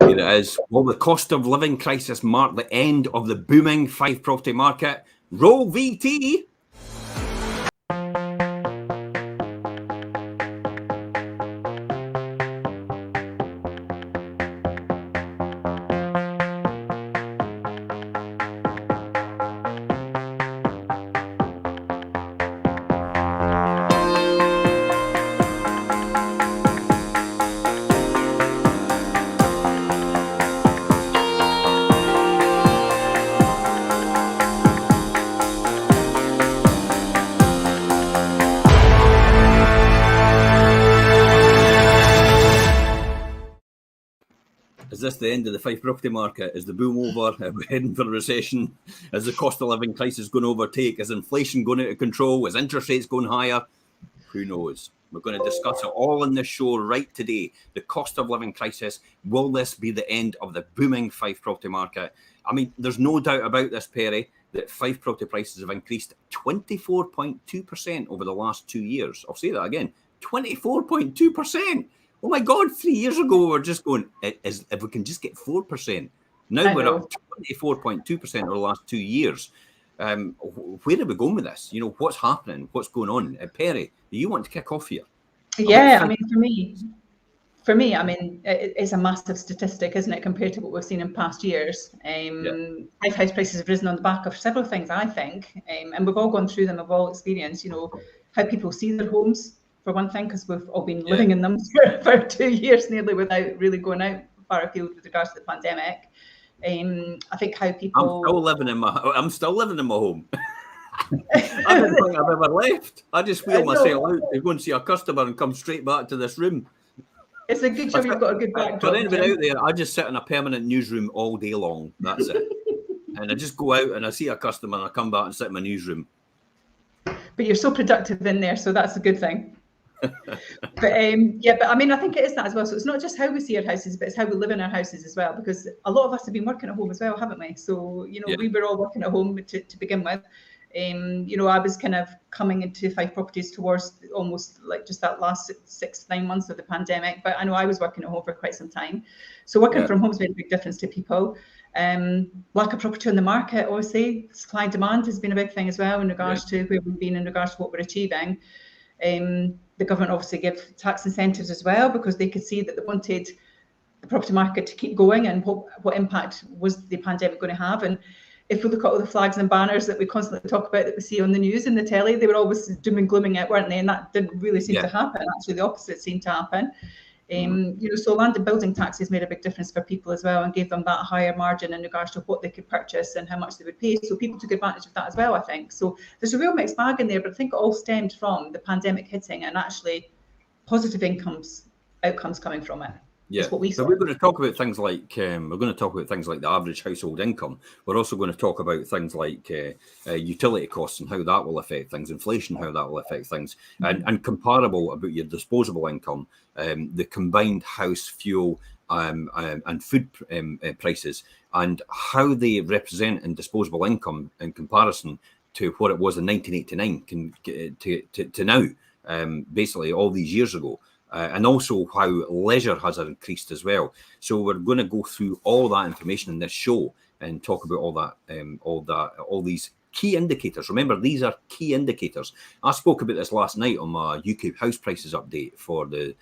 Here it is. Will the cost of living crisis mark the end of the booming Fife property market? Roll VT. Is this the end of the Fife property market? Is the boom over? Are we heading for a recession? Is the cost of living crisis going to overtake? Is inflation going out of control? Is interest rates going higher? Who knows? We're going to discuss it all in this show right today. The cost of living crisis. Will this be the end of the booming Fife property market? I mean, there's no doubt about this, Perry, that Fife property prices have increased 24.2% over the last 2 years. I'll say that again, 24.2%. Oh my God, 3 years ago, we were just going, if we can just get 4%. Now we're up 24.2% over the last 2 years. Where are we going with this? You know, what's happening? What's going on? Perry, do you want to kick off here? Yeah, I mean, for me, I mean, it's a massive statistic, isn't it, compared to what we've seen in past years. Fife house prices have risen on the back of several things, I think, and we've all gone through them, we've all experienced, you know, how people see their homes, for one thing, because we've all been living in them for 2 years nearly without really going out far afield with regards to the pandemic. I think how people... I'm still living in my home. I don't think I've ever left. I just wheel myself out to go and see a customer and come straight back to this room. It's a good job you've got a good backdrop. For anybody out there, I just sit in a permanent newsroom all day long. That's it. And I just go out and I see a customer and I come back and sit in my newsroom. But you're so productive in there, so that's a good thing. But I mean, I think it is that as well. So it's not just how we see our houses, but it's how we live in our houses as well, because a lot of us have been working at home as well, haven't we? So, you know, we were all working at home to begin with. You know, I was kind of coming into Fife properties towards almost like just that last 6 to 9 months of the pandemic, but I know I was working at home for quite some time. So working from home has made a big difference to people. Lack of property on the market, obviously, supply and demand has been a big thing as well in regards to where we've been, in regards to what we're achieving. The government obviously gave tax incentives as well, because they could see that they wanted the property market to keep going, and what impact was the pandemic going to have. And if we look at all the flags and banners that we constantly talk about that we see on the news and the telly, they were always doom and glooming it, weren't they? And that didn't really seem to happen. Actually, the opposite seemed to happen. You know, so land and building taxes made a big difference for people as well, and gave them that higher margin in regards to what they could purchase and how much they would pay. So people took advantage of that as well, I think. So there's a real mixed bag in there, but I think it all stemmed from the pandemic hitting and actually positive outcomes coming from it. Yeah, so we're going to talk about things like the average household income. We're also going to talk about things like utility costs and how that will affect things, inflation, how that will affect things, and comparable about your disposable income, the combined house, fuel, and food prices, and how they represent in disposable income in comparison to what it was in 1989 to now, basically all these years ago. And also how leisure has increased as well. So we're going to go through all that information in this show and talk about all these key indicators. Remember, these are key indicators. I spoke about this last night on my UK house prices update for the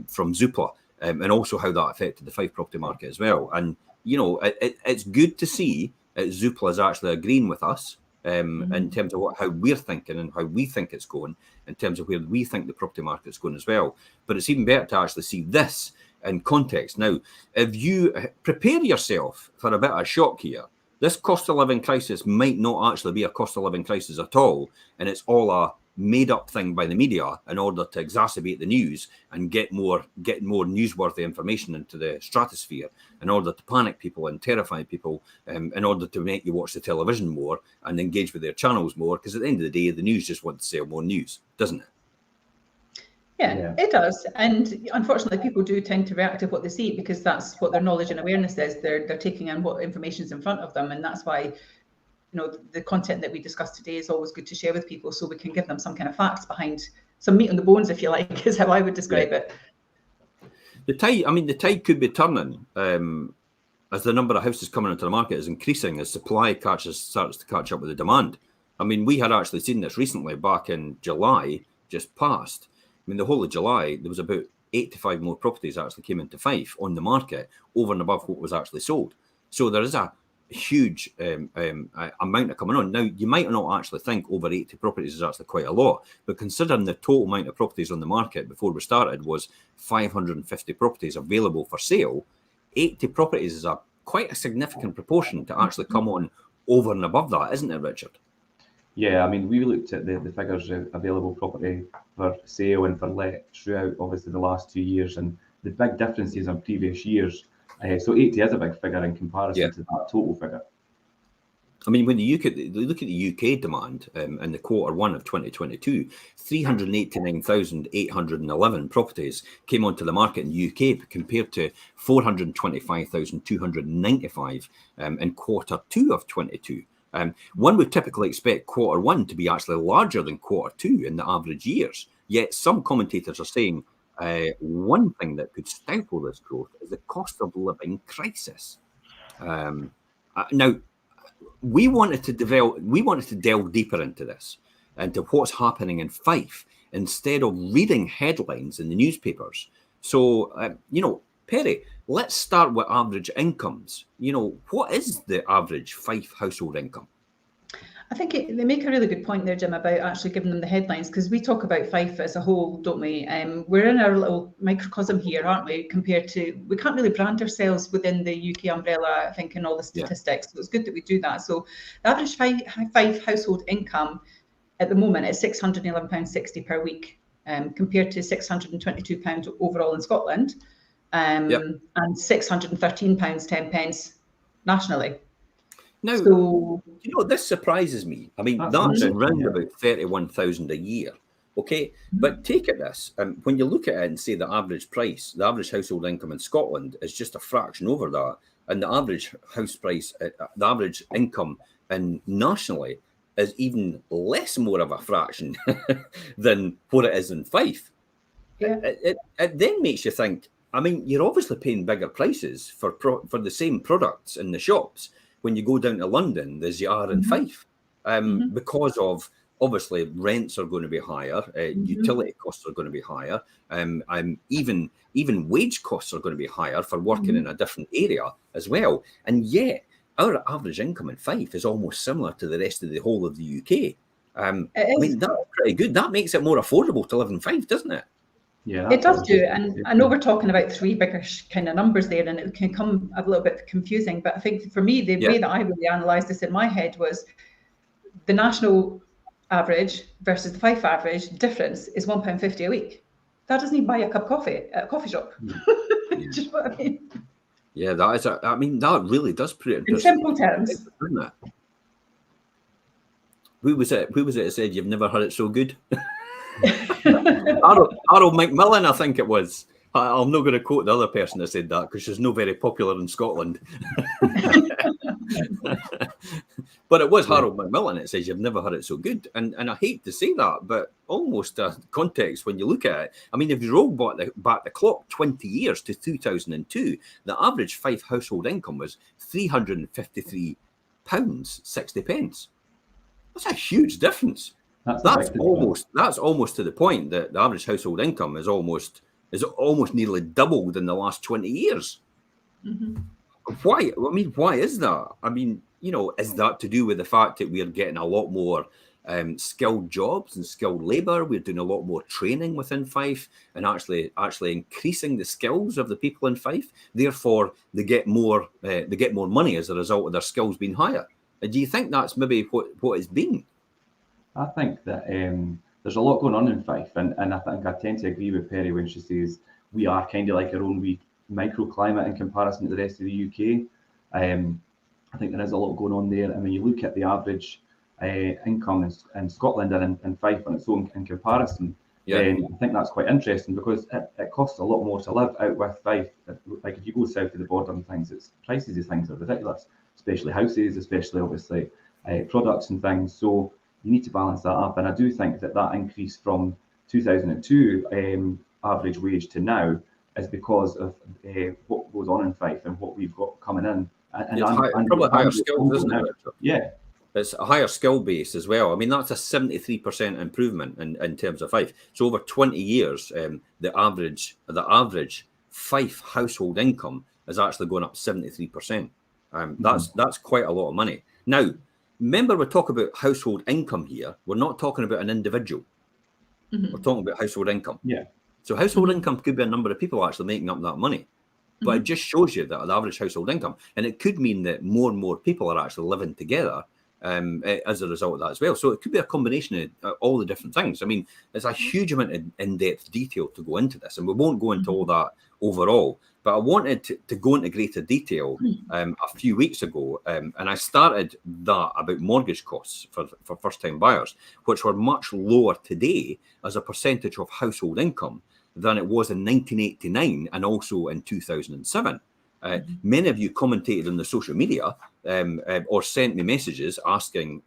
from Zoopla, and also how that affected the Fife property market as well. And you know, it's good to see that Zoopla is actually agreeing with us. In terms of how we're thinking and how we think it's going, in terms of where we think the property market's going as well. But it's even better to actually see this in context. Now, if you prepare yourself for a bit of a shock here, this cost of living crisis might not actually be a cost of living crisis at all, and it's all a made-up thing by the media in order to exacerbate the news and get more newsworthy information into the stratosphere, in order to panic people and terrify people, in order to make you watch the television more and engage with their channels more, because at the end of the day, the news just wants to sell more news, doesn't it? Yeah, it does. And unfortunately, people do tend to react to what they see, because that's what their knowledge and awareness is. They're taking in what information is in front of them, and that's why, you know, the content that we discuss today is always good to share with people, so we can give them some kind of facts behind, some meat on the bones, if you like, is how I would describe it. the tide could be turning as the number of houses coming into the market is increasing, as supply starts to catch up with the demand. I mean, we had actually seen this recently back in July, just past. I mean, the whole of July, there was about 85 more properties actually came into Fife on the market over and above what was actually sold. So there is a huge amount of coming on. Now, you might not actually think over 80 properties is actually quite a lot, but considering the total amount of properties on the market before we started was 550 properties available for sale, 80 properties is quite a significant proportion to actually come on over and above that, isn't it, Richard? Yeah, I mean, we looked at the figures of available property for sale and for let throughout, obviously, the last 2 years, and the big differences on previous years. So 80 is a big figure in comparison to that total figure. I mean, when you look at the UK demand in the Q1 of 2022, 389,811 properties came onto the market in the UK compared to 425,295 in Q2 of 22. One would typically expect Q1 to be actually larger than Q2 in the average years. Yet some commentators are saying one thing that could stifle this growth is the cost of living crisis. Now, we wanted to delve deeper into this, into what's happening in Fife, instead of reading headlines in the newspapers. So, Perry, let's start with average incomes. What is the average Fife household income? I think they make a really good point there, Jim, about actually giving them the headlines, because we talk about Fife as a whole, don't we? We're in our little microcosm here, aren't we? Compared to, we can't really brand ourselves within the UK umbrella, I think, in all the statistics. So it's good that we do that. So the average Fife household income at the moment is £611.60 per week, compared to £622 overall in Scotland, and £613.10 nationally. Now, this surprises me. I mean, that's around about 31,000 a year. Okay, but take it this, when you look at it and say the average price, the average household income in Scotland is just a fraction over that, and the average house price, the average income nationally is even less more of a fraction than what it is in Fife. Yeah. It then makes you think, I mean, you're obviously paying bigger prices for the same products in the shops when you go down to London as you are in Fife, because of, obviously, rents are going to be higher, utility costs are going to be higher, even wage costs are going to be higher for working in a different area as well. And yet, our average income in Fife is almost similar to the rest of the whole of the UK. I mean, that's pretty good. That makes it more affordable to live in Fife, doesn't it? Yeah, it does do. And I know we're talking about three bigger kind of numbers there, and it can come a little bit confusing. But I think for me, the way that I really analysed this in my head was the national average versus the Fife average difference is £1.50 a week. That doesn't even buy a cup of coffee at a coffee shop. Do you know what I mean? Yeah, that really does put it in simple terms. Isn't it? Who was it that said you've never had it so good? Harold Macmillan, I think it was. I'm not going to quote the other person that said that because she's not very popular in Scotland. But it was Harold Macmillan that says you've never had it so good. And I hate to say that, but almost context when you look at it. I mean, if you roll back the clock 20 years to 2002, the average Fife household income was £353.60. That's a huge difference. That's almost to the point that the average household income is almost nearly doubled in the last 20 years. Why? I mean, why is that? I mean, is that to do with the fact that we are getting a lot more skilled jobs and skilled labour? We're doing a lot more training within Fife and actually increasing the skills of the people in Fife. Therefore, they get more money as a result of their skills being higher. Do you think that's maybe what it's been? I think that there's a lot going on in Fife, and I think I tend to agree with Perry when she says we are kind of like our own wee microclimate in comparison to the rest of the UK. I think there is a lot going on there, and when you look at the average income in Scotland and in Fife on its own in comparison, I think that's quite interesting because it costs a lot more to live out with Fife. Like if you go south of the border and things, prices of things are ridiculous, especially houses, especially obviously products and things. So you need to balance that up, and I do think that increase from 2002 average wage to now is because of what goes on in Fife and what we've got coming in. And probably higher skills, isn't it, Richard? Yeah. It's a higher skill base as well. I mean, that's a 73% improvement in terms of Fife. So over 20 years, the average Fife household income is actually going up 73%. That's quite a lot of money. Now, remember, we talk about household income here. We're not talking about an individual. We're talking about household income. Yeah. So household income could be a number of people actually making up that money. But it just shows you that the average household income, and it could mean that more and more people are actually living together as a result of that as well. So it could be a combination of all the different things. I mean, there's a huge amount of in-depth detail to go into this, and we won't go into all that overall. But I wanted to go into greater detail a few weeks ago, and I started that about mortgage costs for first-time buyers, which were much lower today as a percentage of household income than it was in 1989 and also in 2007. Many of you commentated on the social media or sent me messages asking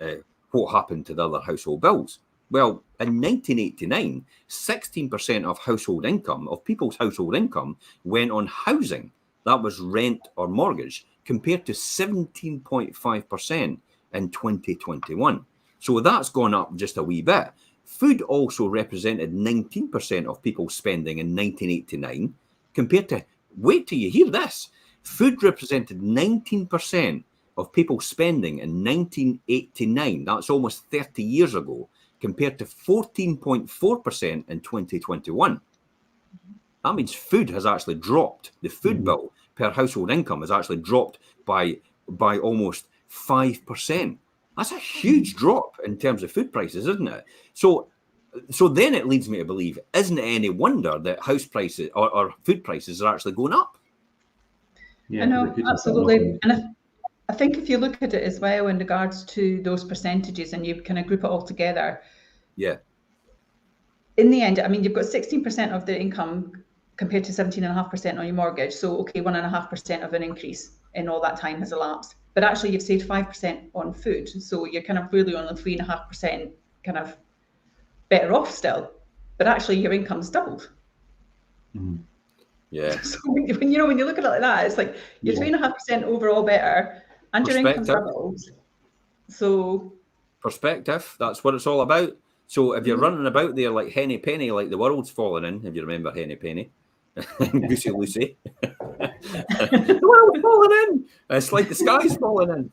what happened to the other household bills. Well, in 1989, 16% of household income, of people's household income, went on housing. That was rent or mortgage, compared to 17.5% in 2021. So that's gone up just a wee bit. Food also represented 19% of people's spending in 1989, compared to, wait till you hear this, food represented 19% of people's spending in 1989. That's almost 30 years ago, compared to 14.4% in 2021. That means food has actually dropped. The food bill per household income has actually dropped by almost 5%. That's a huge drop in terms of food prices, isn't it? So then it leads me to believe, isn't it any wonder that house prices or food prices are actually going up? Yeah, I know, absolutely. And I think if you look at it as well in regards to those percentages and you kind of group it all together. Yeah. In the end, I mean, you've got 16% of the income compared to 17.5% on your mortgage. So, okay, 1.5% of an increase in all that time has elapsed. But actually, you've saved 5% on food. So you're kind of really only 3.5% kind of better off still. But actually, your income's doubled. Yeah. So when you look at it like that, it's like you're 3.5% overall better, and your income's doubled. So perspective, that's what it's all about. So if you're running about there like Henny Penny, like the world's falling in, if you remember Henny Penny, Goosey Lucy, the world's falling in. It's like the sky's falling in.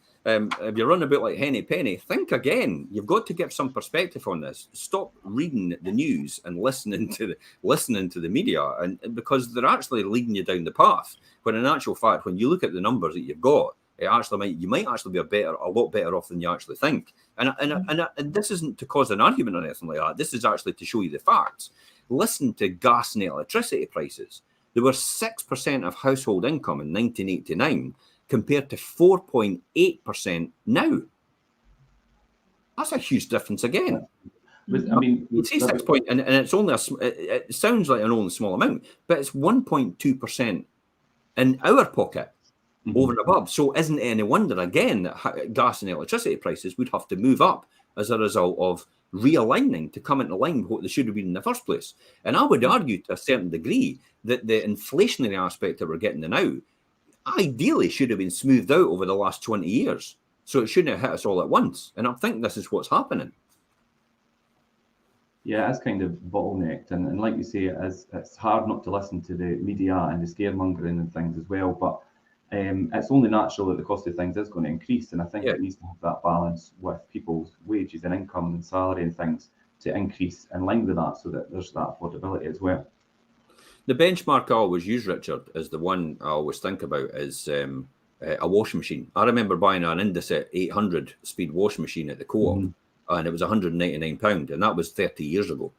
If you're running about like Henny Penny, think again. You've got to give some perspective on this. Stop reading the news and listening to the media, and because they're actually leading you down the path. When in actual fact, when you look at the numbers that you've got, you might actually be a lot better off than you actually think. And this isn't to cause an argument or anything like that. This is actually to show you the facts. Listen to gas and electricity prices. There were 6% of household income in 1989 compared to 4.8% now. That's a huge difference again. I mean, you'd say 6 point, and it's only it sounds like an only small amount, but it's 1.2% in our pocket. Over and above. So isn't it any wonder again that gas and electricity prices would have to move up as a result of realigning to come into line with what they should have been in the first place? And I would argue to a certain degree that the inflationary aspect that we're getting now ideally should have been smoothed out over the last 20 years. So it shouldn't have hit us all at once. And I think this is what's happening. Yeah, it's kind of bottlenecked. And like you say, it's hard not to listen to the media and the scaremongering and things as well. But it's only natural that the cost of things is going to increase, and I think it needs to have that balance with people's wages and income and salary and things to increase in line with that, so that there's that affordability as well. The benchmark I always use, Richard, is the one I always think about is a washing machine. I remember buying an Indesit 800 speed washing machine at the Co-op, and it was £199, and that was 30 years ago.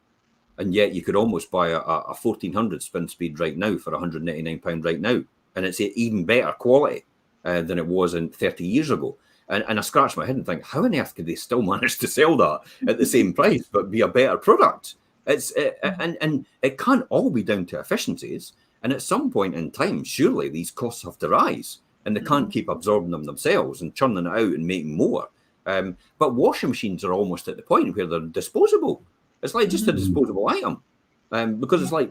And yet you could almost buy a 1400 spin speed right now for £199 right now. And it's even better quality than it was in 30 years ago. And I scratch my head and think, how on earth could they still manage to sell that at the same price, but be a better product? And it can't all be down to efficiencies. And at some point in time, surely these costs have to rise, and they can't keep absorbing them themselves and churning it out and making more. But washing machines are almost at the point where they're disposable. It's like just a disposable item, because it's like,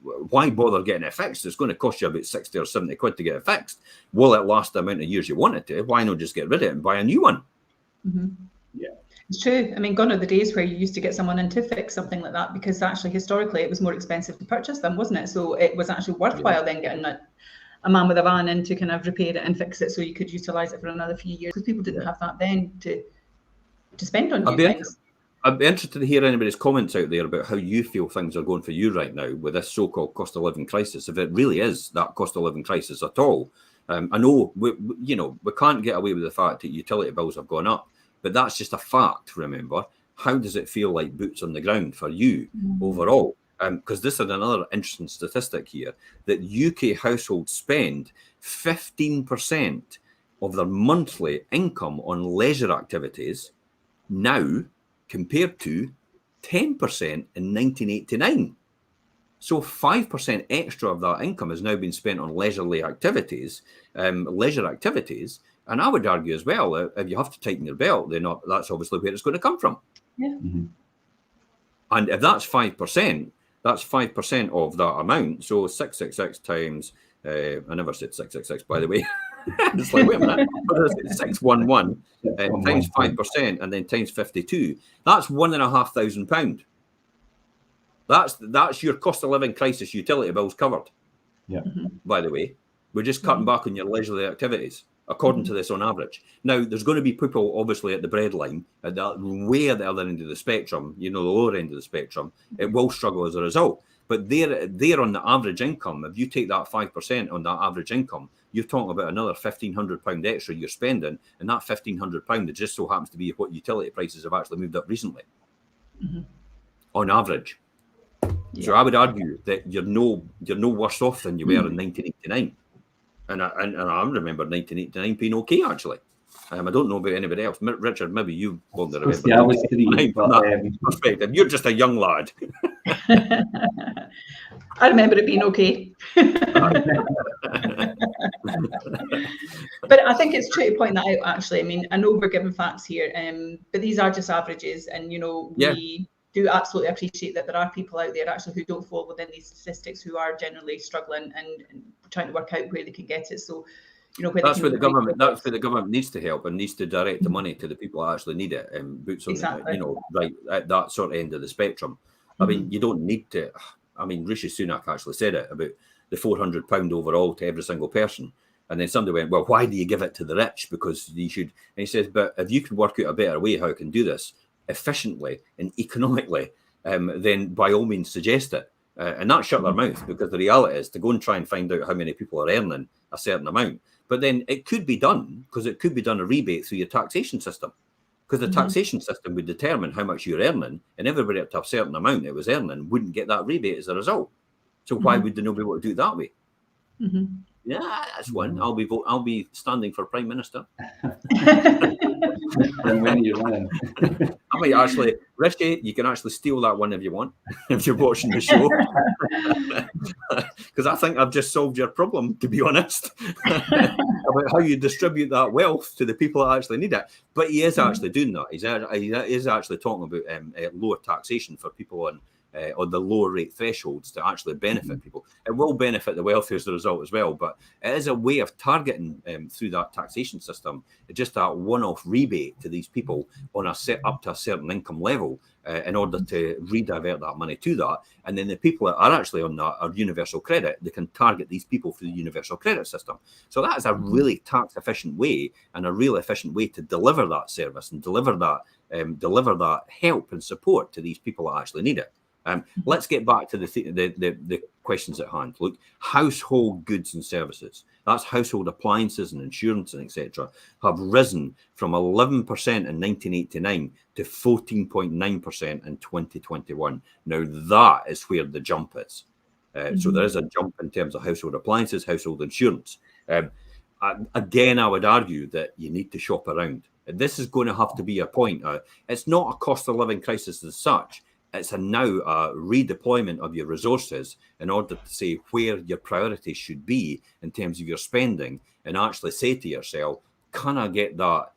why bother getting it fixed? It's going to cost you about 60 or 70 quid to get it fixed. Will it last the amount of years you want it to? Why not just get rid of it and buy a new one? Mm-hmm. Yeah. It's true. I mean, gone are the days where you used to get someone in to fix something like that, because actually historically it was more expensive to purchase them, wasn't it? So it was actually worthwhile then getting a man with a van in to kind of repair it and fix it so you could utilise it for another few years, because people didn't have that then to spend on new things. I'd be interested to hear anybody's comments out there about how you feel things are going for you right now with this so-called cost of living crisis, if it really is that cost of living crisis at all. I know we can't get away with the fact that utility bills have gone up, but that's just a fact, remember. How does it feel like boots on the ground for you overall? Because this is another interesting statistic here, that UK households spend 15% of their monthly income on leisure activities now, compared to 10% in 1989. So 5% extra of that income has now been spent on leisure activities. And I would argue as well, if you have to tighten your belt, that's obviously where it's going to come from. Yeah. Mm-hmm. And if that's 5%, that's 5% of that amount. So 666 times, I never said 666, by the way. It's like, wait a minute, 611 times 5% and then times 52. That's £1,500. That's your cost of living crisis utility bills covered. Yeah. By the way, we're just cutting back on your leisurely activities, according to this on average. Now, there's going to be people obviously at the breadline, at the way at the other end of the spectrum, the lower end of the spectrum, it will struggle as a result. But they're on the average income. If you take that 5% on that average income, you're talking about another £1,500 extra you're spending, and that £1,500 it just so happens to be what utility prices have actually moved up recently, on average. Yeah. So I would argue that you're no worse off than you were in 1989, and I remember 1989 being okay actually. I don't know about anybody else. Richard, maybe you won't remember. Yeah, I was 3. But, perspective, you're just a young lad. I remember it being okay. But I think it's true to point that out, actually. I mean, I know we're giving facts here, but these are just averages, and we do absolutely appreciate that there are people out there actually who don't fall within these statistics, who are generally struggling and trying to work out where they can get it. So, that's where the government needs to help and needs to direct the money to the people that actually need it, and boots on right at that sort of end of the spectrum. I mean, you don't need to. I mean, Rishi Sunak actually said it about the £400 overall to every single person. And then somebody went, well, why do you give it to the rich? Because you should. And he says, but if you can work out a better way how I can do this efficiently and economically, then by all means suggest it. And that shut their mouth, because the reality is to go and try and find out how many people are earning a certain amount. But then it could be done, because it could be done a rebate through your taxation system. Because the taxation system would determine how much you're earning, and everybody up to a certain amount it was earning wouldn't get that rebate as a result. So why would they not be able to do it that way? Yeah, that's one. I'll be standing for Prime Minister. And when you're running. I might actually, Rishi, you can actually steal that one if you want, if you're watching the show. Because I think I've just solved your problem, to be honest, about how you distribute that wealth to the people that actually need it. But he is actually doing that. He is actually talking about lower taxation for people on the lower rate thresholds to actually benefit people. It will benefit the wealthy as a result as well, but it is a way of targeting through that taxation system, just that one-off rebate to these people on up to a certain income level, in order to redivert that money to that. And then the people that are actually on that are universal credit. They can target these people through the universal credit system. So that is a really tax efficient way, and a really efficient way to deliver that service and deliver that help and support to these people that actually need it. Let's get back to the questions at hand. Look, household goods and services, that's household appliances and insurance and etc., have risen from 11% in 1989 to 14.9% in 2021. Now that is where the jump is. So there is a jump in terms of household appliances, household insurance. Again, I would argue that you need to shop around. This is going to have to be a point. It's not a cost of living crisis as such. It's now a redeployment of your resources in order to say where your priorities should be in terms of your spending, and actually say to yourself, can I get that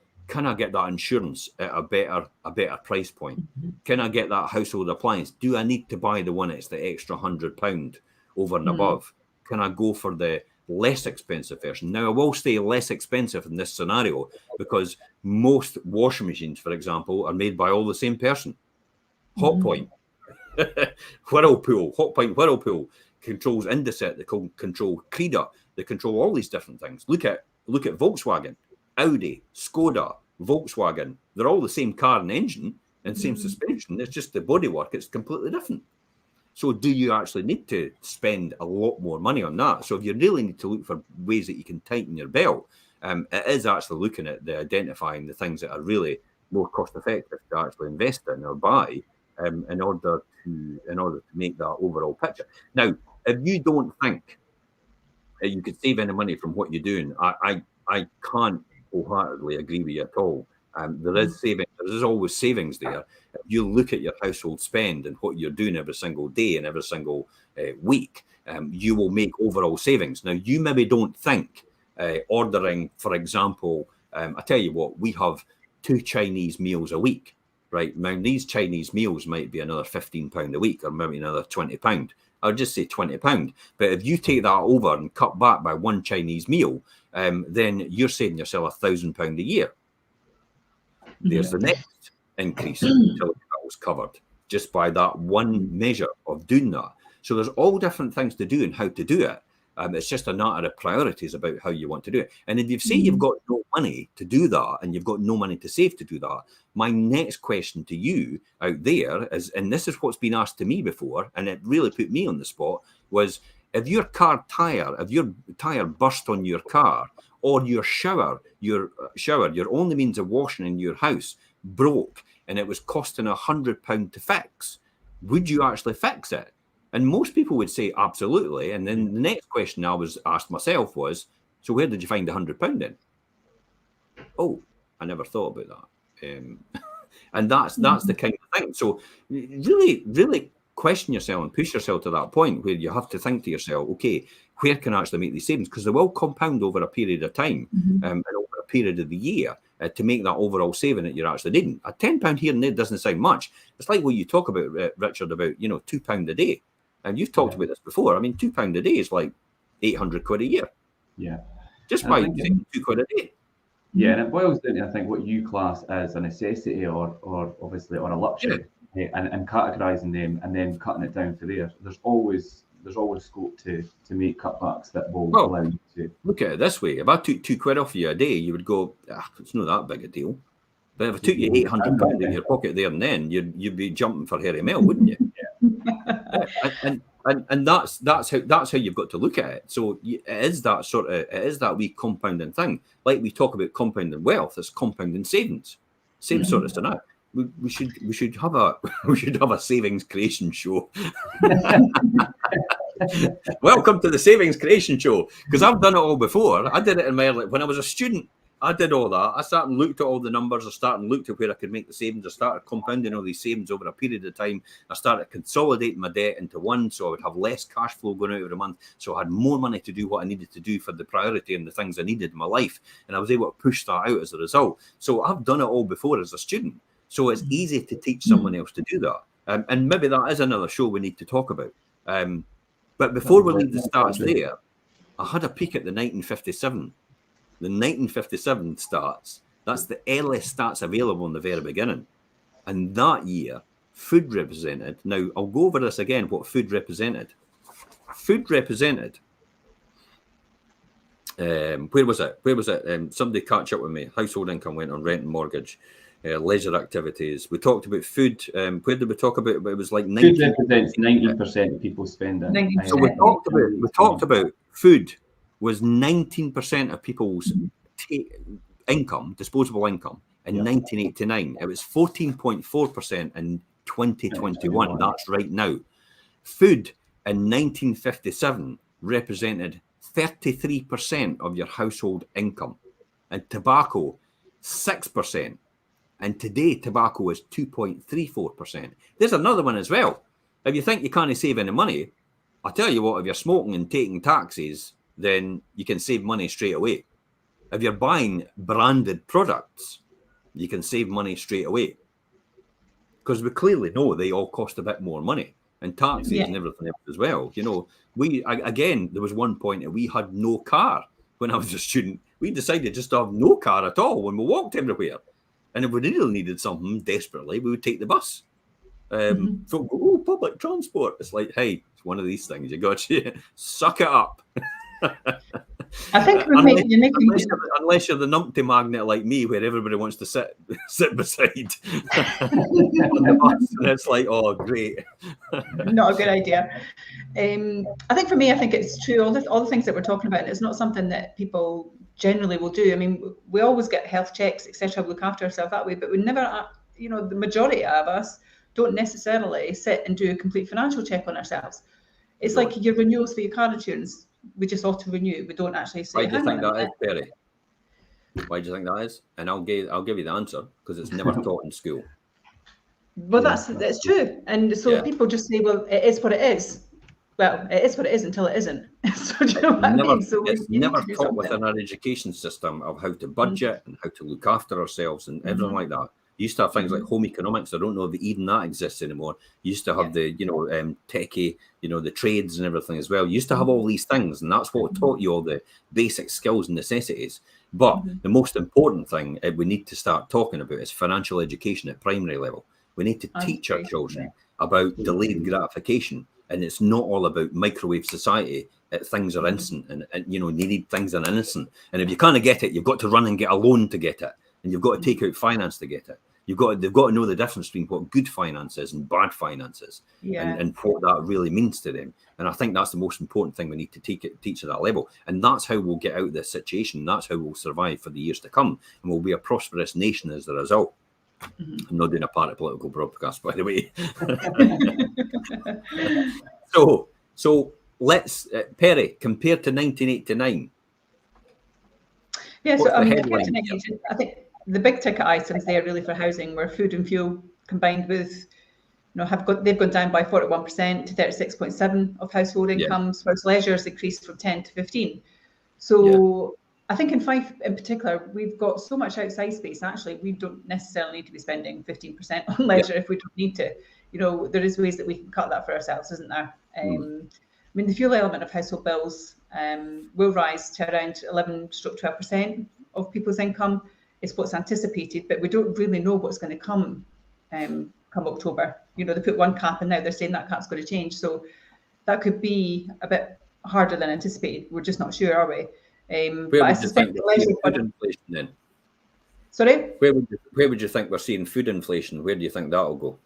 insurance at a better price point? Can I get that household appliance? Do I need to buy the one that's the extra £100? over and above? Can I go for the less expensive version? Now, I will say less expensive in this scenario because most washing machines, for example, are made by all the same person. Hot Point, Whirlpool, Hot Point Whirlpool controls Indesit, they control Creda, they control all these different things. Look at Volkswagen, Audi, Skoda, Volkswagen. They're all the same car and engine and same suspension. It's just the bodywork. It's completely different. So do you actually need to spend a lot more money on that? So if you really need to look for ways that you can tighten your belt, it is actually looking at identifying the things that are really more cost effective to actually invest in or buy in order to make that overall picture. Now, if you don't think you could save any money from what you're doing, I can't wholeheartedly agree with you at all. There is saving. There is always savings there. If you look at your household spend and what you're doing every single day and every single week, you will make overall savings. Now, you maybe don't think ordering, for example, I tell you what, we have 2 Chinese meals a week, right? Now, these Chinese meals might be another £15 a week or maybe another £20. I'll just say £20. But if you take that over and cut back by 1 Chinese meal, then you're saving yourself £1,000 a year. There's the next increase in utility bills covered just by that one measure of doing that. So there's all different things to do and how to do it. It's just a matter of priorities about how you want to do it. And if you say you've got no money to do that and you've got no money to save to do that, my next question to you out there is, and this is what's been asked to me before, and it really put me on the spot, was if your tire burst on your car, or your shower, your only means of washing in your house broke and it was costing £100 to fix, would you actually fix it? And most people would say absolutely. And then the next question I was asked myself was, so where did you find £100 in? Oh, I never thought about that. And that's the kind of thing. So really, really question yourself and push yourself to that point where you have to think to yourself, okay, where can I actually make these savings? Because they will compound over a period of time and over a period of the year to make that overall saving that you're actually needing. A £10 here and there doesn't sound much. It's like what you talk about, Richard, about, £2 a day. And you've talked about this before. I mean, £2 a day is like 800 quid a year. Yeah. Just by saving £2 a day. Yeah, and it boils down to, I think, what you class as a necessity or obviously or a luxury, and categorising them and then cutting it down for there. There's always scope to make cutbacks that will allow you to look at it this way. If I took £2 off you a day, you would go, it's not that big a deal. But if I took you £800 in your pocket there and then, you'd be jumping for Harry Mel, wouldn't you? And that's how you've got to look at it. So it is that wee compounding thing. Like we talk about compounding wealth, it's compounding savings. Same sort of scenario. We should have a savings creation show. Welcome to the savings creation show, because I've done it all before. I did it in my early, when I was a student. I did all that. I started and looked at all the numbers. I started and looked at where I could make the savings. I started compounding all these savings over a period of time. I started consolidating my debt into one, so I would have less cash flow going out every month. So I had more money to do what I needed to do for the priority and the things I needed in my life. And I was able to push that out as a result. So I've done it all before as a student. So it's easy to teach someone else to do that. And maybe that is another show we need to talk about. But before we leave the stats there, I had a peek at the 1957. The 1957 stats, that's the earliest stats available in the very beginning. And that year, food represented, now I'll go over this again, what food represented. Food represented, where was it? Somebody catch up with me. Household income went on rent and mortgage, leisure activities. We talked about food. Where did we talk about? It was like 90%. Food represents 90% of people's spending. So we talked about food was 19% of people's income, disposable income, in 1989. It was 14.4% in 2021. That's right now. Food in 1957 represented 33% of your household income, and tobacco 6%. And today, tobacco is 2.34%. There's another one as well. If you think you can't save any money, I tell you what, if you're smoking and taking taxis, then you can save money straight away. If you're buying branded products, you can save money straight away. Because we clearly know they all cost a bit more money. and taxis Yeah. and everything else as well. You know, there was one point that we had no car when I was a student. We decided just to have no car at all when we walked everywhere. And if we really needed something desperately, we would take the bus. Folk go, oh, public transport. It's like, hey, it's one of these things. You got to suck it up. I think unless you're the numpty magnet like me, where everybody wants to sit beside on the bus, and it's like, oh, great. Not a good idea. I think for me, I think it's true. All the things that we're talking about, it's not something that people generally will do. I mean, we always get health checks, etc. We look after ourselves that way, but we never, you know, the majority of us don't necessarily sit and do a complete financial check on ourselves. It's like your renewals for your car insurance. We just auto renew. We don't actually say. Why do you think that is, Perry? Why do you think that is? And I'll give you the answer, because it's never taught in school. Well, that's true. And so people just say, well, it is what it is. Well, it is what it is until it isn't. So, do you know what I mean? So it's never taught within our education system of how to budget and how to look after ourselves and everything like that. You used to have things like home economics. I don't know if even that exists anymore. You used to have the, techie, the trades and everything as well. You used to have all these things, and that's what taught you all the basic skills and necessities. But the most important thing we need to start talking about is financial education at primary level. We need to teach our children about delayed gratification, and it's not all about microwave society. Things are instant, and you need things are innocent. And if you can't get it, you've got to run and get a loan to get it. And you've got to take out finance to get it. They've got to know the difference between what good finance is and bad finance is, and what that really means to them. And I think that's the most important thing we need to teach at that level. And that's how we'll get out of this situation. That's how we'll survive for the years to come. And we'll be a prosperous nation as a result. I'm not doing a part of political broadcast, by the way. So let's, Perry, compared to 1989. Yeah, so I mean, compared to 1989, I think the big ticket items there really for housing were food and fuel combined with, they've gone down by 41% to 36.7% of household incomes, whereas leisure has increased from 10 to 15. So I think in Fife in particular, we've got so much outside space. Actually, we don't necessarily need to be spending 15% on leisure if we don't need to. There is ways that we can cut that for ourselves, isn't there? I mean, the fuel element of household bills will rise to around 11-12% of people's income. Is what's anticipated, but we don't really know what's going to come October. They put one cap and now they're saying that cap's going to change. So that could be a bit harder than anticipated. We're just not sure, are we? But I suspect food inflation then. Sorry? Where would you think we're seeing food inflation? Where do you think that'll go?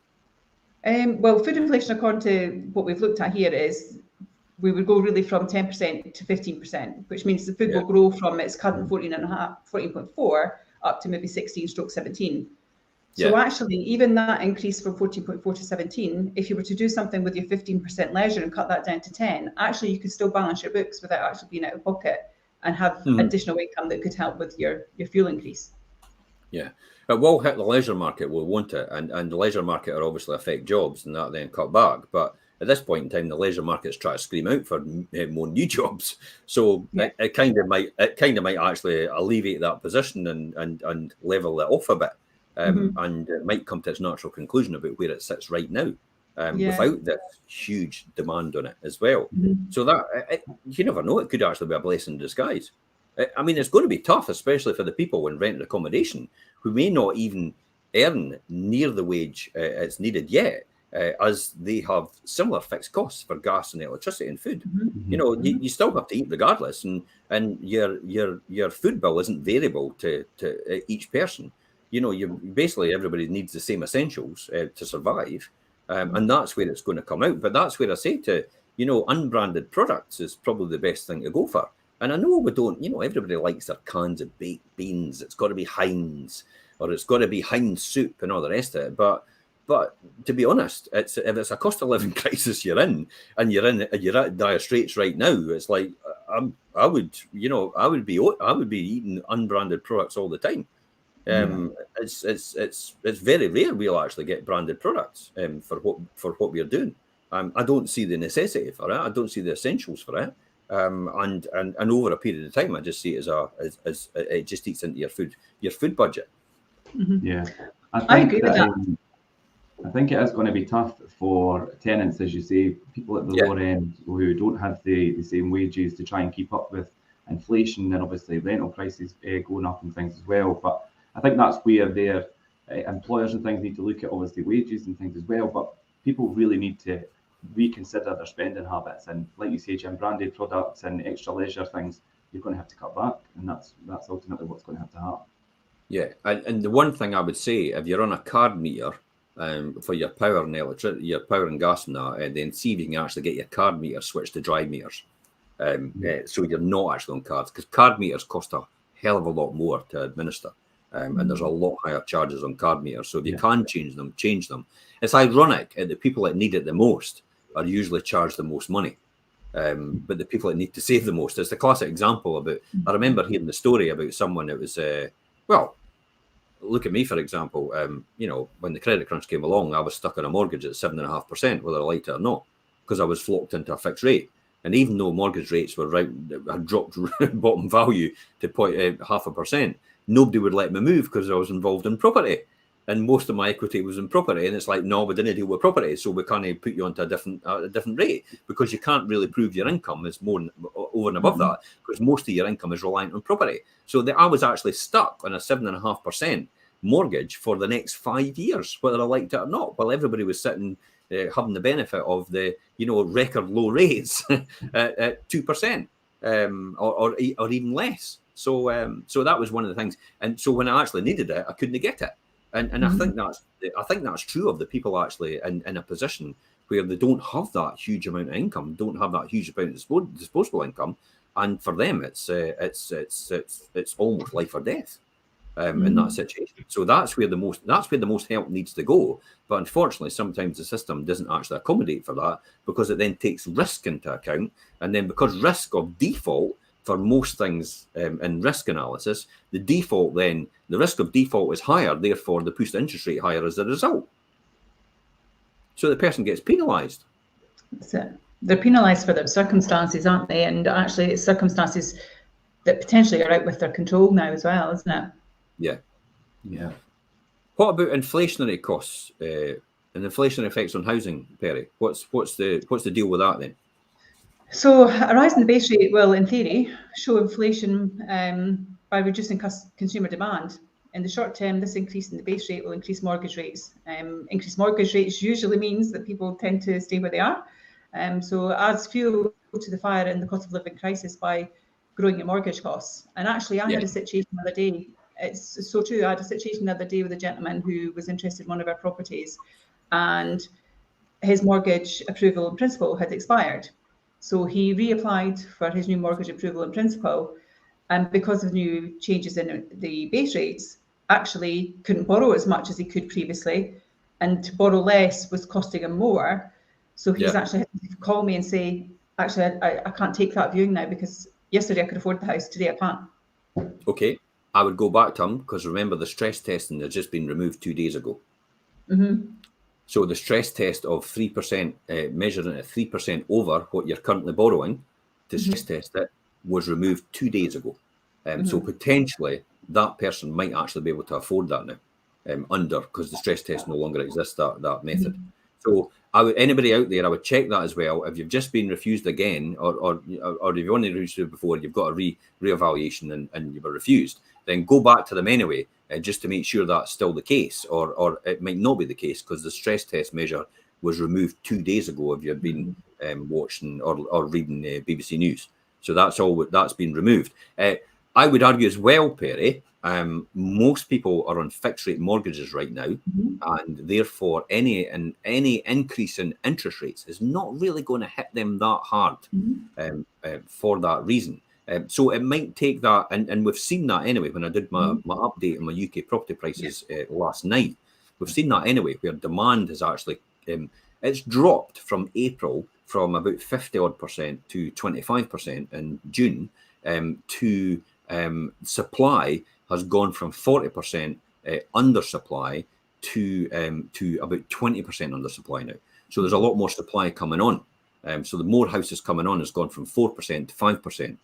Well, food inflation, according to what we've looked at here, is we would go really from 10% to 15%, which means the food will grow from its current 14.4 up to maybe 16/17. So actually, even that increase from 14.4 to 17, if you were to do something with your 15% leisure and cut that down to 10, actually you could still balance your books without actually being out of pocket and have additional income that could help with your fuel increase. Yeah, it will hit the leisure market, won't it? And the leisure market will obviously affect jobs, and that then cut back. But at this point in time, the leisure market's trying to scream out for more new jobs. So it kind of might actually alleviate that position and level it off a bit. And it might come to its natural conclusion about where it sits right now, without this huge demand on it as well. So that you never know, it could actually be a blessing in disguise. I mean, it's going to be tough, especially for the people in rented accommodation who may not even earn near the wage it's needed yet. As they have similar fixed costs for gas and electricity and food. You still have to eat regardless, and your food bill isn't variable to each person. You basically, everybody needs the same essentials to survive, and that's where it's going to come out. But that's where I say to unbranded products is probably the best thing to go for. And I know we don't, everybody likes their cans of baked beans. It's got to be Heinz, or it's got to be Heinz soup and all the rest of it. But to be honest, if it's a cost of living crisis you're in, and you're at dire straits right now, it's like I would be eating unbranded products all the time. It's very rare we'll actually get branded products for what we're doing. I don't see the necessity for it. I don't see the essentials for it. And over a period of time, I just see it as it just eats into your food budget. Yeah, I agree with that. I think it is going to be tough for tenants, as you say, people at the lower end who don't have the same wages to try and keep up with inflation, and obviously rental prices going up and things as well. But I think that's where their employers and things need to look at obviously wages and things as well. But people really need to reconsider their spending habits. And like you say, Jim, branded products and extra leisure things, you're going to have to cut back, and that's ultimately what's going to have to happen. Yeah, and the one thing I would say, if you're on a card meter for your power and electricity, your power and gas and that, and then see if you can actually get your card meter switched to dry meters, so you're not actually on cards, because card meters cost a hell of a lot more to administer, and there's a lot higher charges on card meters. So if you can change them, change them. It's ironic the people that need it the most are usually charged the most money. But the people that need to save the most, it's the classic example about, I remember hearing the story about someone that was, well, look at me, for example, when the credit crunch came along, I was stuck on a mortgage at 7.5%, whether I liked it or not, because I was flocked into a fixed rate. And even though mortgage rates had dropped bottom value to 0.5%, nobody would let me move because I was involved in property. And most of my equity was in property, and it's like, no, we didn't deal with property, so we can't put you onto a different rate, because you can't really prove your income is more over and above that, because most of your income is reliant on property. So I was actually stuck on a 7.5% mortgage for the next 5 years, whether I liked it or not, while everybody was sitting having the benefit of the record low rates at 2%, or even less. So that was one of the things. And so when I actually needed it, I couldn't get it. And I think that's true of the people actually in a position where they don't have that huge amount of income, don't have that huge amount of disposable income, and for them it's almost life or death in that situation. So that's where the most help needs to go. But unfortunately, sometimes the system doesn't actually accommodate for that, because it then takes risk into account, and then because risk of default for most things in risk analysis, the risk of default is higher, therefore they push the interest rate higher as a result. So the person gets penalised. That's it. They're penalised for their circumstances, aren't they? And actually it's circumstances that potentially are out with their control now as well, isn't it? Yeah. What about inflationary costs and inflationary effects on housing, Perry? What's the deal with that then? So a rise in the base rate will, in theory, show inflation by reducing consumer demand. In the short term, this increase in the base rate will increase mortgage rates. Increased mortgage rates usually means that people tend to stay where they are. So adds fuel to the fire in the cost of living crisis by growing your mortgage costs. And actually, I had a situation the other day. It's so true. I had a situation the other day with a gentleman who was interested in one of our properties, and his mortgage approval in principle had expired. So he reapplied for his new mortgage approval in principle, and because of new changes in the base rates, actually couldn't borrow as much as he could previously, and to borrow less was costing him more. So he's actually had to call me and say, actually, I can't take that viewing now, because yesterday I could afford the house, today I can't. Okay, I would go back to him, because remember the stress testing has just been removed 2 days ago. So the stress test of 3%, measuring at 3% over what you're currently borrowing to stress test it, was removed 2 days ago. So potentially that person might actually be able to afford that now, because the stress test no longer exists, that method. So anybody out there, I would check that as well. If you've just been refused again, or if you've only refused before, you've got a re-evaluation and you were refused, then go back to them anyway, just to make sure that's still the case, or it might not be the case, because the stress test measure was removed 2 days ago if you've been watching or reading BBC News. So that's been removed. I would argue as well, Perry, most people are on fixed rate mortgages right now, and therefore any increase in interest rates is not really going to hit them that hard for that reason. So it might take that, and we've seen that anyway. When I did my update on my UK property prices last night, we've seen that anyway, where demand has actually it's dropped from April from about 50% to 25% in June, to supply has gone from 40% undersupply to about 20% undersupply now. So there's a lot more supply coming on. So the more houses coming on has gone from 4% to 5%.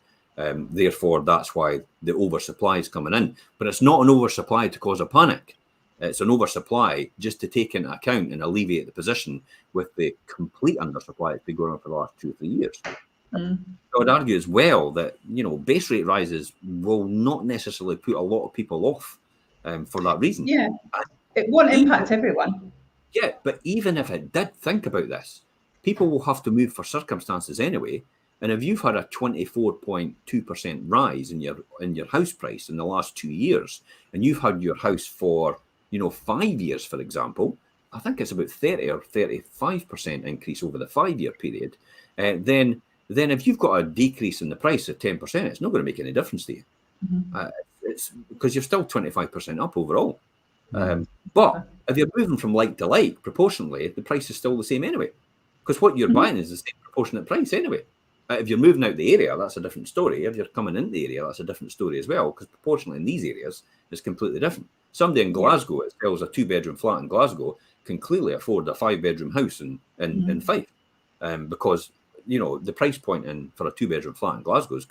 Therefore, that's why the oversupply is coming in. But it's not an oversupply to cause a panic. It's an oversupply just to take into account and alleviate the position with the complete undersupply that's been going on for the last 2 or 3 years. So I'd argue as well that, base rate rises will not necessarily put a lot of people off for that reason. Yeah, it won't impact everyone. Yeah, but even if it did, think about this. People will have to move for circumstances anyway. And if you've had a 24.2% rise in your house price in the last 2 years, and you've had your house for 5 years, for example, I think it's about 30 or 35% increase over the 5-year period. Then if you've got a decrease in the price of 10%, it's not going to make any difference to you. It's because you're still 25% up overall. But if you're moving from like to like, proportionally, the price is still the same anyway. Because what you're buying is the same proportionate price anyway. If you're moving out the area, that's a different story. If you're coming into the area, that's a different story as well. Because proportionally in these areas, it's completely different. Somebody in Glasgow, it sells a 2-bedroom flat in Glasgow, can clearly afford a 5-bedroom house in Fife. Because, the price point for a 2-bedroom flat in Glasgow is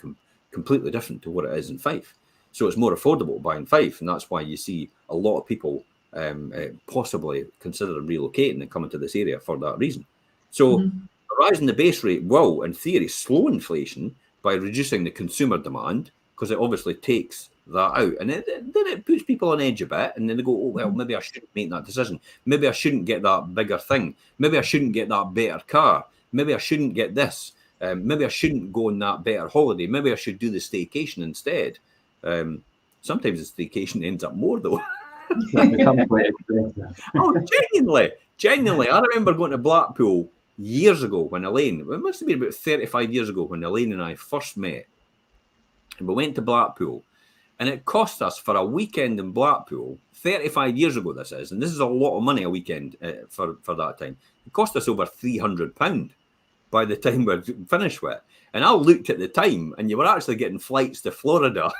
completely different to what it is in Fife. So it's more affordable buying Fife, and that's why you see a lot of people possibly considering relocating and coming to this area for that reason. So a rise in the base rate will, in theory, slow inflation by reducing the consumer demand, because it obviously takes that out. And then it puts people on edge a bit, and then they go, oh, well, maybe I shouldn't make that decision. Maybe I shouldn't get that bigger thing. Maybe I shouldn't get that better car. Maybe I shouldn't get this. Maybe I shouldn't go on that better holiday. Maybe I should do the staycation instead. Sometimes the staycation ends up more, though. Oh, genuinely. I remember going to Blackpool years ago when Elaine, it must have been about 35 years ago when Elaine and I first met. And we went to Blackpool, and it cost us for a weekend in Blackpool, 35 years ago this is, and this is a lot of money a weekend for that time. It cost us over £300 by the time we're finished with it. And I looked at the time, and you were actually getting flights to Florida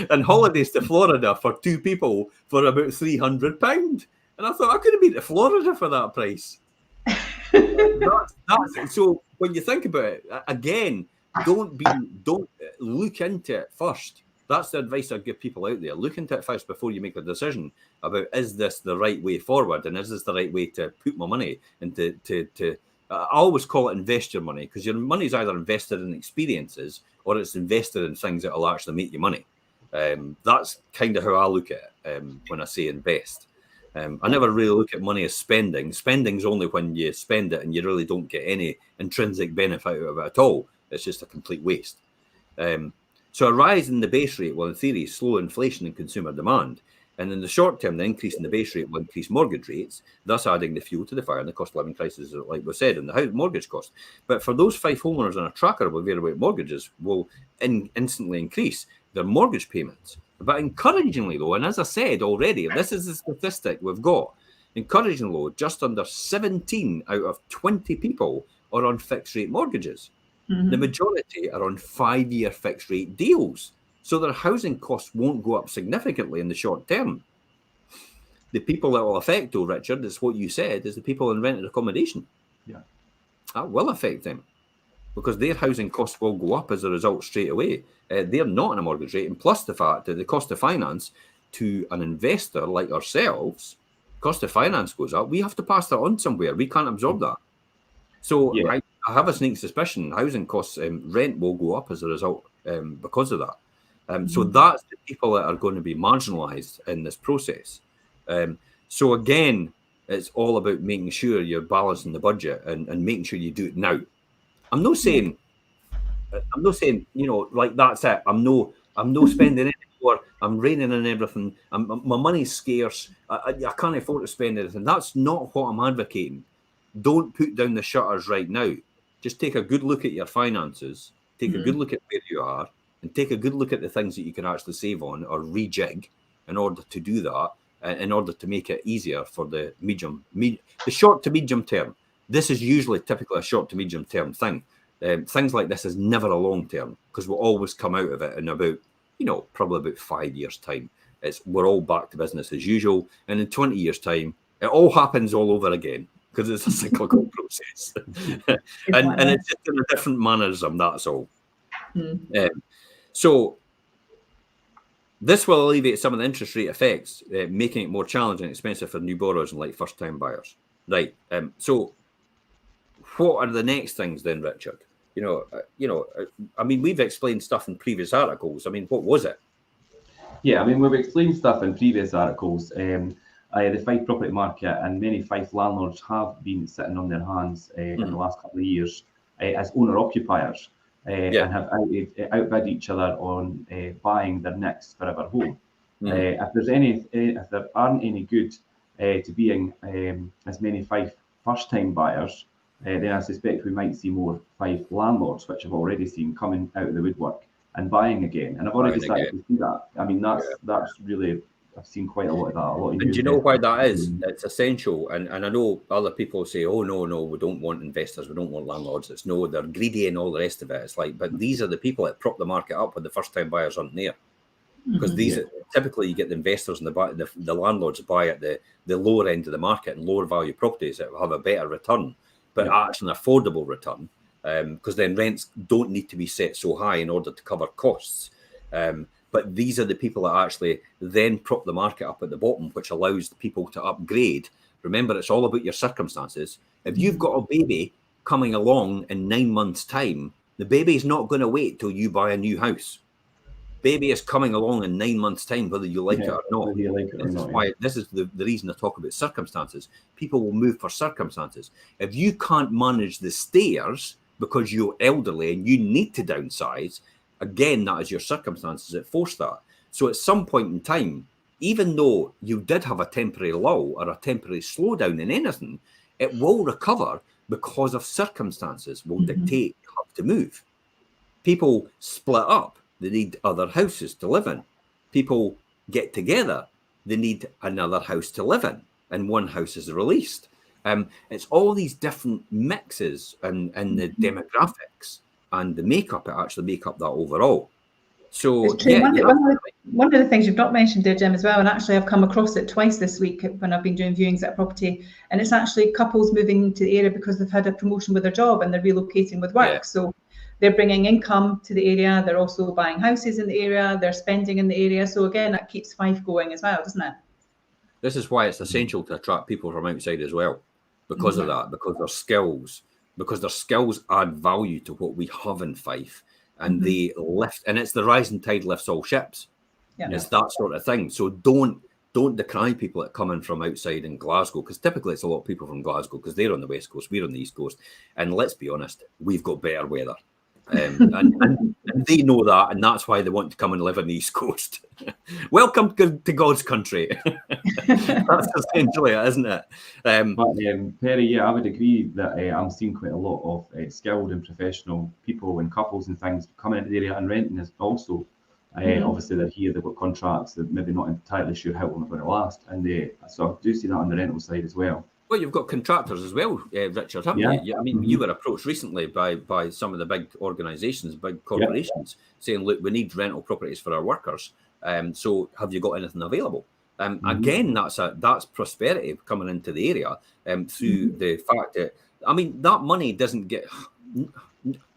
and holidays to Florida for 2 people for about £300. And I thought, I could have been to Florida for that price. That's so when you think about it, again, don't look into it first. That's the advice I'd give people out there. Look into it first before you make a decision about, is this the right way forward, and is this the right way to put my money into I always call it invest your money, because your money is either invested in experiences or it's invested in things that will actually make you money. That's kind of how I look at it when I say invest. I never really look at money as spending. Spending's only when you spend it and you really don't get any intrinsic benefit out of it at all. It's just a complete waste. So a rise in the base rate will, in theory, slow inflation and consumer demand. And in the short term, the increase in the base rate will increase mortgage rates, thus adding the fuel to the fire and the cost of living crisis, like we said, and the house mortgage cost. But for those Fife homeowners on a tracker with variable rate mortgages, will instantly increase their mortgage payments. But encouragingly, though, and as I said already, this is the statistic we've got. Encouragingly, though, just under 17 out of 20 people are on fixed rate mortgages. The majority are on 5-year fixed rate deals. So their housing costs won't go up significantly in the short term. The people that will affect, though, Richard, is what you said, is the people in rented accommodation. Yeah. That will affect them, because their housing costs will go up as a result straight away. They're not on a mortgage rate, and plus the fact that the cost of finance to an investor like ourselves, cost of finance goes up. We have to pass that on somewhere. We can't absorb that. So yeah. I have a sneaking suspicion housing costs, rent will go up as a result because of that. So that's the people that are going to be marginalised in this process. So again, it's all about making sure you're balancing the budget and making sure you do it now. I'm not saying, like that's it. I'm no spending anymore. I'm reining in everything. My money's scarce. I can't afford to spend anything. That's not what I'm advocating. Don't put down the shutters right now. Just take a good look at your finances. Take a good look at where you are. And take a good look at the things that you can actually save on or rejig in order to do that, in order to make it easier for the short to medium term. This is usually typically a short to medium term thing. Things like this is never a long term, because we'll always come out of it in about, probably about 5 years' time. We're all back to business as usual. And in 20 years' time, it all happens all over again, because it's a cyclical process. and it's just in a different mannerism, that's all. So This will alleviate some of the interest rate effects, making it more challenging and expensive for new borrowers and like first-time buyers. Right. So, what are the next things then, Richard? I mean, we've explained stuff in previous articles. I mean, what was it? Yeah, I mean, we've explained stuff in previous articles. The Fife property market and many Fife landlords have been sitting on their hands in the last couple of years as owner-occupiers and have outbid each other on buying their next forever home. If there aren't any good to being as many Fife first-time buyers, then I suspect we might see more Fife landlords, which I've already seen coming out of the woodwork and buying again. And I've already started to see that. I mean, that's really, I've seen quite a lot of that. A lot of and do you know why that is? It's essential. And I know other people say, oh, no, we don't want investors. We don't want landlords. It's no, they're greedy and all the rest of it. It's like, but these are the people that prop the market up when the first-time buyers aren't there. Because these typically you get the investors and the landlords buy at the lower end of the market and lower value properties that have a better return, but actually an affordable return, because then rents don't need to be set so high in order to cover costs. But these are the people that actually then prop the market up at the bottom, which allows the people to upgrade. Remember, it's all about your circumstances. If you've got a baby coming along in 9 months' time, the baby is not going to wait till you buy a new house. Baby is coming along in 9 months' time, whether you like it or not. This is the reason I talk about circumstances. People will move for circumstances. If you can't manage the stairs because you're elderly and you need to downsize, again, that is your circumstances that force that. So at some point in time, even though you did have a temporary lull or a temporary slowdown in anything, it will recover because of circumstances will dictate you have to move. People split up. They need other houses to live in. People get together. They need another house to live in, and one house is released. It's all these different mixes and the demographics and the makeup that actually make up that overall. So one of the things you've not mentioned there, Jim, as well, and actually I've come across it twice this week when I've been doing viewings at a property, and it's actually couples moving to the area because they've had a promotion with their job and they're relocating with work. So they're bringing income to the area. They're also buying houses in the area. They're spending in the area. So again, that keeps Fife going as well, doesn't it? This is why it's essential to attract people from outside as well, because of that, because their skills add value to what we have in Fife, and they lift. And it's the rising tide lifts all ships. It's that sort of thing. So don't decry people that come in from outside in Glasgow, because typically it's a lot of people from Glasgow because they're on the West Coast, we're on the East Coast, and let's be honest, we've got better weather. And they know that, and that's why they want to come and live on the East Coast. Welcome to God's country. That's essentially it, isn't it? Perry, I would agree that I'm seeing quite a lot of skilled and professional people and couples and things coming into the area and renting is also. Obviously, they're here, they've got contracts, they're maybe not entirely sure how long they're going to last, and so I do see that on the rental side as well. Well, you've got contractors as well, Richard, haven't you? I mean, you were approached recently by some of the big organisations, big corporations, saying, look, we need rental properties for our workers. So have you got anything available? Again, that's prosperity coming into the area through the fact that, I mean, that money doesn't get,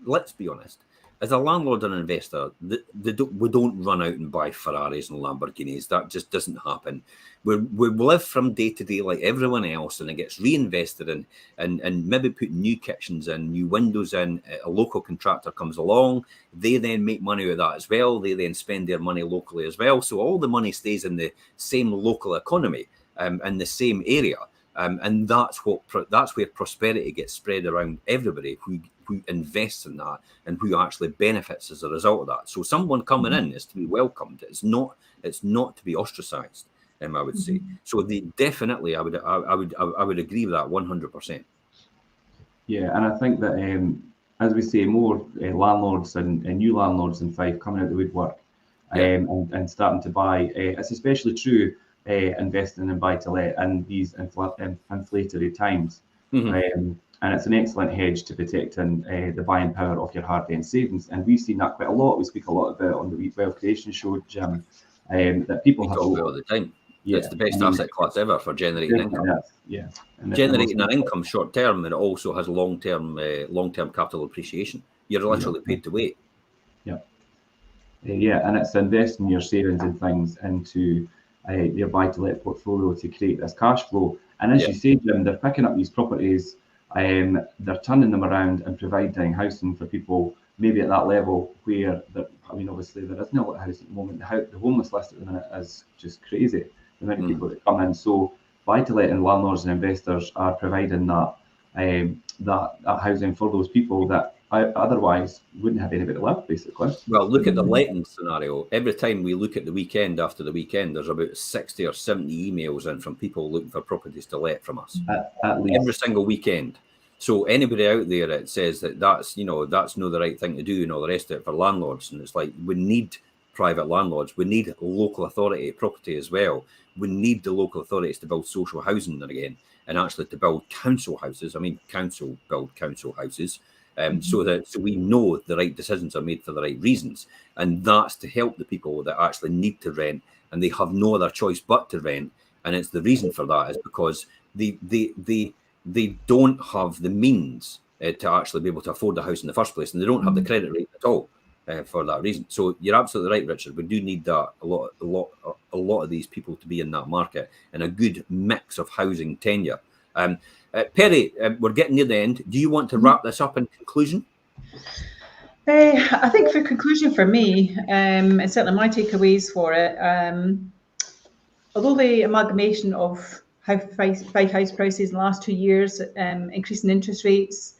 let's be honest, as a landlord and investor, we don't run out and buy Ferraris and Lamborghinis. That just doesn't happen. We live from day to day like everyone else, and it gets reinvested in, and maybe put new kitchens in, new windows in. A local contractor comes along. They then make money with that as well. They then spend their money locally as well. So all the money stays in the same local economy in the same area. And that's where prosperity gets spread around everybody who invests in that and who actually benefits as a result of that. So someone coming in is to be welcomed. It's not to be ostracized. I would say. So definitely, I would agree with that 100%. Yeah, and I think that as we say, more landlords and new landlords in Fife coming out the woodwork and starting to buy. It's especially true. Investing in buy-to-let in these inflationary times. And it's an excellent hedge to protecting the buying power of your hard-earned savings. And we've seen that quite a lot. We speak a lot about it on the Wealth Creation Show, Jim, that people have talk about all the time. It's the best asset class ever for generating income. Generating an income short term, and it also has long-term capital appreciation. You're literally paid to wait. And it's investing your savings and things into your buy-to-let portfolio to create this cash flow. And as you say, Jim, they're picking up these properties, they're turning them around and providing housing for people maybe at that level where, obviously there isn't a lot of housing at the moment. The homeless list at the minute is just crazy, the amount of people that come in. So buy-to-let and landlords and investors are providing that housing for those people that otherwise wouldn't have anywhere to live, basically. Well, look at the letting scenario. Every time we look at the weekend after the weekend, there's about 60 or 70 emails in from people looking for properties to let from us. At least. Every single weekend. So anybody out there that says that's not the right thing to do and all the rest of it for landlords, and it's like, we need private landlords, we need local authority property as well. We need the local authorities to build social housing again, and actually to build council houses. I mean, build council houses. So we know the right decisions are made for the right reasons, and that's to help the people that actually need to rent and they have no other choice but to rent. And it's the reason for that is because they don't have the means to actually be able to afford the house in the first place, and they don't have the credit rate at all for that reason. So you're absolutely right, Richard. We do need that a lot of these people to be in that market and a good mix of housing tenure. Perry, we're getting near the end. Do you want to wrap this up in conclusion? I think for conclusion for me, and certainly my takeaways for it, although the amalgamation of Fife house prices in the last 2 years, increasing interest rates,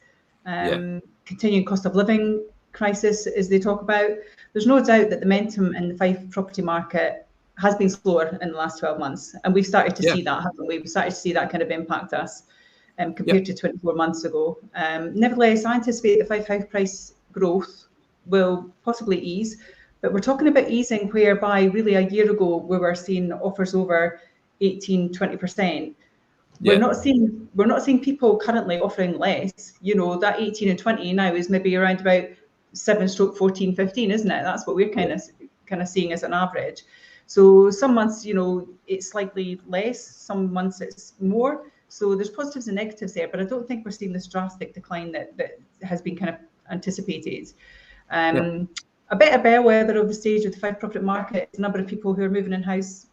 continuing cost of living crisis, as they talk about, there's no doubt that the momentum in the Fife property market has been slower in the last 12 months. And we've started to see that, haven't we? We've started to see that kind of impact us compared to 24 months ago. Nevertheless, I anticipate the Fife house price growth will possibly ease, but we're talking about easing whereby really a year ago we were seeing offers over 18-20%. We're not seeing people currently offering less. That 18 and 20 now is maybe around about 7/14, 15, isn't it? That's what we're kind of seeing as an average. So some months, it's slightly less, some months it's more. So there's positives and negatives there, but I don't think we're seeing this drastic decline that has been kind of anticipated. A bit of bellwether of the stage of the Fife property market is the number of people who are moving house.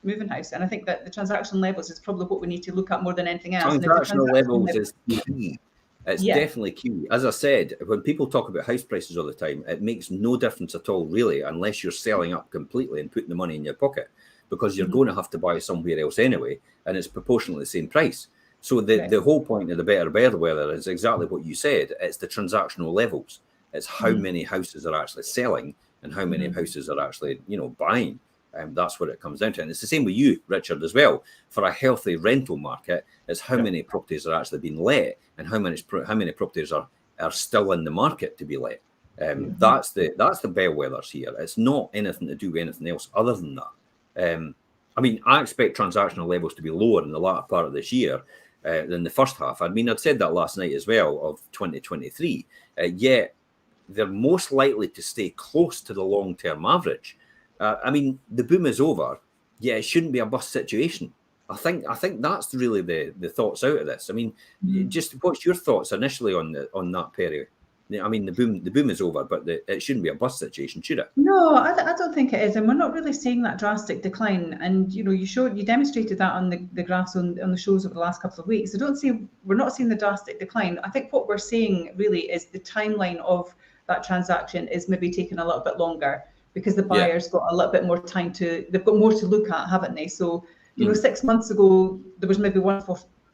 And I think that the transaction levels is probably what we need to look at more than anything else. Transactional levels is key. It's definitely key. As I said, when people talk about house prices all the time, it makes no difference at all, really, unless you're selling up completely and putting the money in your pocket, because you're going to have to buy somewhere else anyway, and it's proportionally the same price. So the whole point of the better bellwether is exactly what you said. It's the transactional levels. It's how many houses are actually selling and how many houses are actually, buying. That's what it comes down to. And it's the same with you, Richard, as well. For a healthy rental market, it's how many properties are actually being let and how many properties are still in the market to be let. That's the bellwethers here. It's not anything to do with anything else other than that. I expect transactional levels to be lower in the latter part of this year than the first half. I'd said that last night as well of 2023. Yet they're most likely to stay close to the long-term average. The boom is over. Yeah, it shouldn't be a bust situation. I think that's really the thoughts out of this. Just what's your thoughts initially on that, Perry? The boom is over, but it shouldn't be a bust situation, should it? No, I don't think it is, and we're not really seeing that drastic decline. And you demonstrated that on the graphs on the shows over the last couple of weeks. We're not seeing the drastic decline. I think what we're seeing really is the timeline of that transaction is maybe taking a little bit longer, because the buyers got a little bit more time they've got more to look at, haven't they? So, 6 months ago, there was maybe one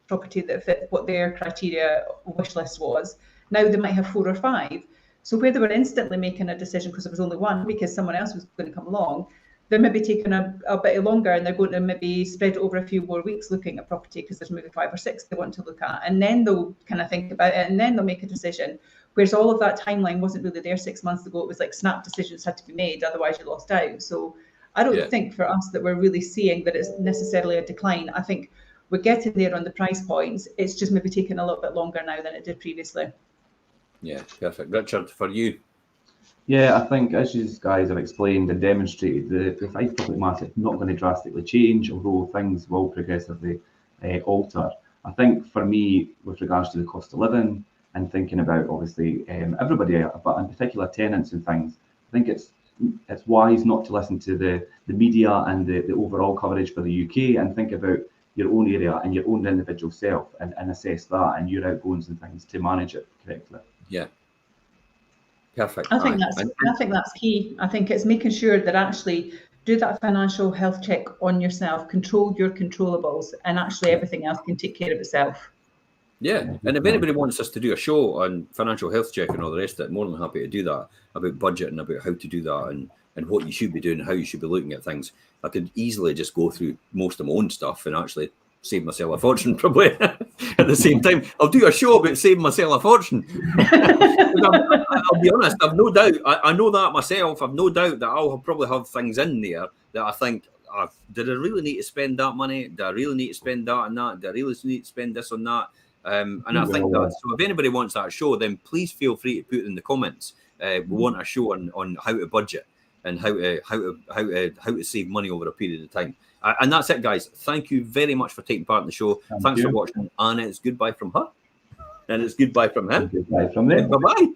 property that fit what their criteria wish list was. Now they might have 4 or 5. So where they were instantly making a decision because there was only one, because someone else was going to come along, they're maybe taking a bit longer, and they're going to maybe spread it over a few more weeks looking at property, because there's maybe 5 or 6 they want to look at. And then they'll kind of think about it, and then they'll make a decision. Whereas all of that timeline wasn't really there 6 months ago. It was like snap decisions had to be made, otherwise you lost out. So I don't think for us that we're really seeing that it's necessarily a decline. I think we're getting there on the price points. It's just maybe taking a little bit longer now than it did previously. Yeah, perfect. Richard, for you? Yeah, I think as you guys have explained and demonstrated, the Fife property market is not going to drastically change, although things will progressively alter. I think for me, with regards to the cost of living and thinking about obviously everybody, but in particular tenants and things, I think it's it's wise not to listen to the media and the overall coverage for the UK, and think about your own area and your own individual self, and assess that and your outgoings and things to manage it correctly. Yeah. Perfect. I think that's key. I think it's making sure that actually do that financial health check on yourself, control your controllables, and actually everything else can take care of itself. Yeah, and if anybody wants us to do a show on financial health check and all the rest of it, more than happy to do that, about budget and about how to do that, and what you should be doing and how you should be looking at things. I could easily just go through most of my own stuff and actually save myself a fortune, probably. At the same time, I'll do a show about saving myself a fortune. I'll be honest, I've no doubt, I know that myself, I've no doubt that I'll probably have things in there that I think, did I really need to spend that money? Do I really need to spend that on that? Do I really need to spend this on that? And I think that, so if anybody wants that show, then please feel free to put it in the comments. We want a show on how to budget and how to save money over a period of time. And that's it, guys. Thank you very much for taking part in the show. Thanks for watching. And it's goodbye from her. And it's goodbye from him. Goodbye from them. Bye-bye.